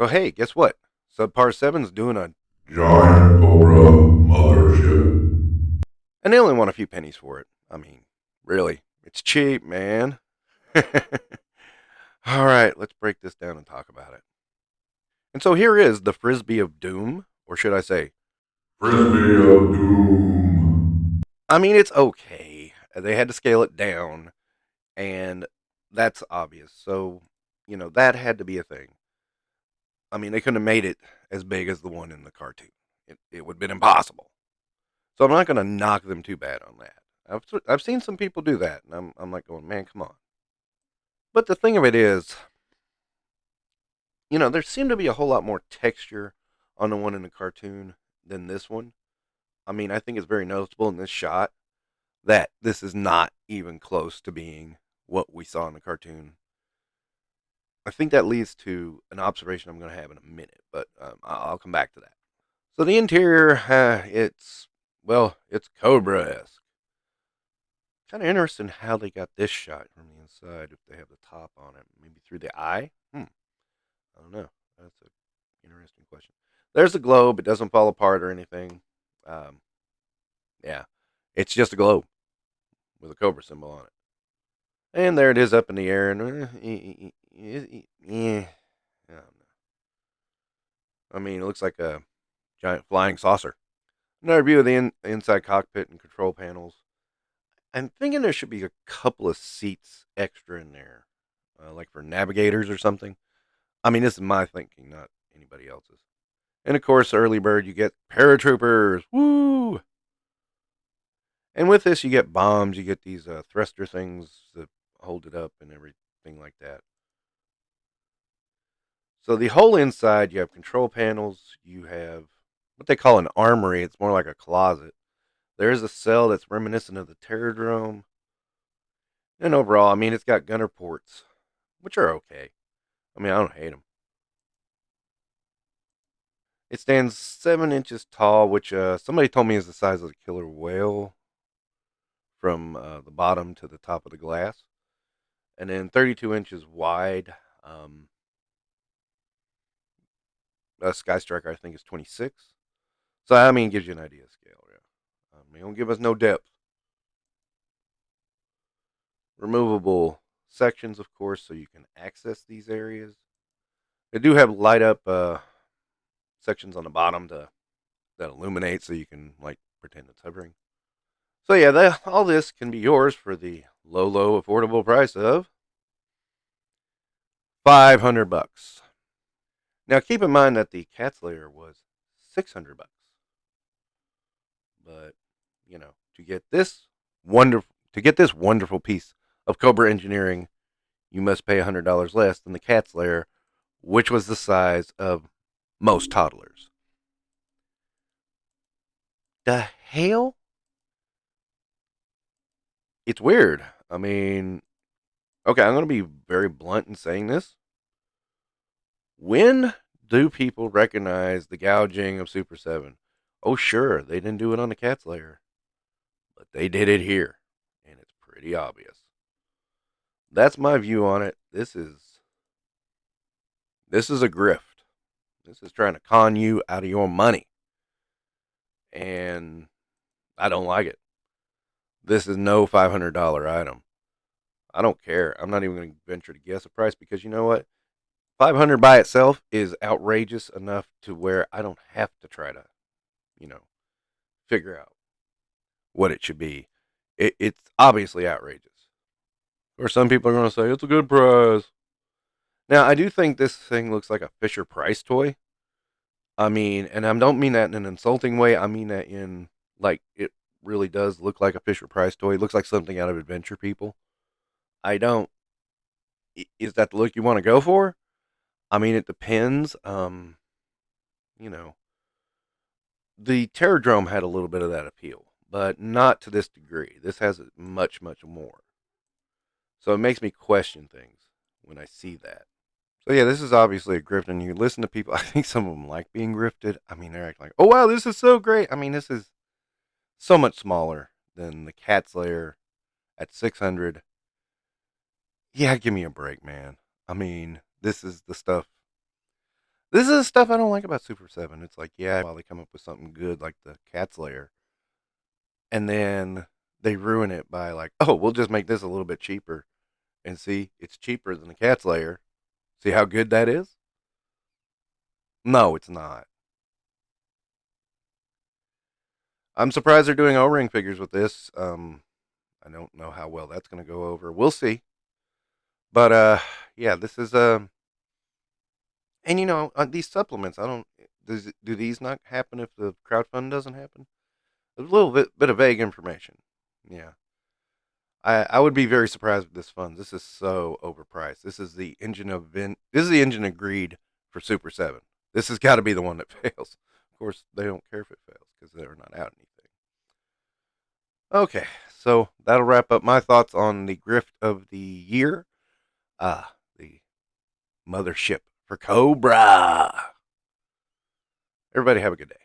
So hey, guess what? Subpar 7's doing a Giant Cobra Mothership. and they only want a few pennies for it. I mean, really, it's cheap, man. All right, let's break this down and talk about it. And so here is the Frisbee of Doom, or should I say, Frisbee of Doom. I mean, it's okay. They had to scale it down, and that's obvious. So, that had to be a thing. I mean, they couldn't have made it as big as the one in the cartoon. It would have been impossible. So I'm not going to knock them too bad on that. I've seen some people do that, and I'm like going, man, come on. But the thing of it is, there seemed to be a whole lot more texture on the one in the cartoon than this one. I mean, I think it's very noticeable in this shot that this is not even close to being what we saw in the cartoon. I think that leads to an observation I'm going to have in a minute, but I'll come back to that. So the interior, it's Cobra-esque. Kind of interesting how they got this shot from the inside. If they have the top on it, maybe through the eye. I don't know. That's an interesting question. There's the globe. It doesn't fall apart or anything. Um, yeah, it's just a globe with a cobra symbol on it. And there it is up in the air. And I don't know. I mean, it looks like a giant flying saucer. Another view of the inside cockpit and control panels. I'm thinking there should be a couple of seats extra in there, like for navigators or something. I mean, this is my thinking, not anybody else's. And of course, early bird, you get paratroopers. Woo! And with this, you get bombs. You get these thruster things that hold it up and everything like that. So the whole inside, you have control panels. You have what they call an armory. It's more like a closet. There is a cell that's reminiscent of the Terrordrome. And overall, I mean, it's got gunner ports, which are okay. I mean, I don't hate them. It stands 7 inches tall, which somebody told me is the size of a killer whale from the bottom to the top of the glass, and then 32 inches wide. A Sky Striker, I think, is 26. So I mean, it gives you an idea of scale. Yeah, they don't give us no depth. Removable sections, of course, so you can access these areas. They do have light up sections on the bottom that illuminate, so you can like pretend it's hovering. So yeah, all this can be yours for the low affordable price of $500. Now keep in mind that the Cat's Lair was $600, but to get this wonderful piece of Cobra engineering, you must pay $100 less than the Cat's Lair, which was the size of most toddlers. The hell? It's weird. I mean, okay, I'm going to be very blunt in saying this. When do people recognize the gouging of Super 7? Oh, sure, they didn't do it on the Cat's Lair, but they did it here, and it's pretty obvious. That's my view on it. This is a grift. This is trying to con you out of your money, and I don't like it. This is no $500 item. I don't care. I'm not even going to venture to guess a price because you know what? 500 by itself is outrageous enough to where I don't have to try to, you know, figure out what it should be. It's obviously outrageous. Or some people are going to say it's a good price. Now, I do think this thing looks like a Fisher Price toy. I mean, and I don't mean that in an insulting way. I mean that in like it really does look like a Fisher Price toy. It looks like something out of Adventure People. I don't. Is that the look you want to go for? I mean, it depends. You know, the Terrordrome had a little bit of that appeal, but not to this degree. This has much, much more. So it makes me question things when I see that. So yeah, this is obviously a grift, and you listen to people. I think some of them like being grifted. I mean, they're acting like, "Oh wow, this is so great." I mean, this is so much smaller than the Cat's Lair at 600. Yeah, give me a break, man. I mean, this is the stuff. This is stuff I don't like about Super 7. It's like, yeah, while they come up with something good like the Cat's Lair, and then they ruin it by like, oh, we'll just make this a little bit cheaper. And see, it's cheaper than the Cat's Lair. See how good that is? No, it's not. I'm surprised they're doing O-ring figures with this. I don't know how well that's going to go over. We'll see. But yeah, this is and you know, these supplements, I don't. Do these not happen if the crowdfund doesn't happen? A little bit of vague information. Yeah, I would be very surprised with this fund. This is so overpriced. This is the engine of This is the engine of greed for Super 7. This has got to be the one that fails. Of course, they don't care if it fails because they're not out anything. Okay, so that'll wrap up my thoughts on the grift of the year. The Mothership for Cobra. Everybody have a good day.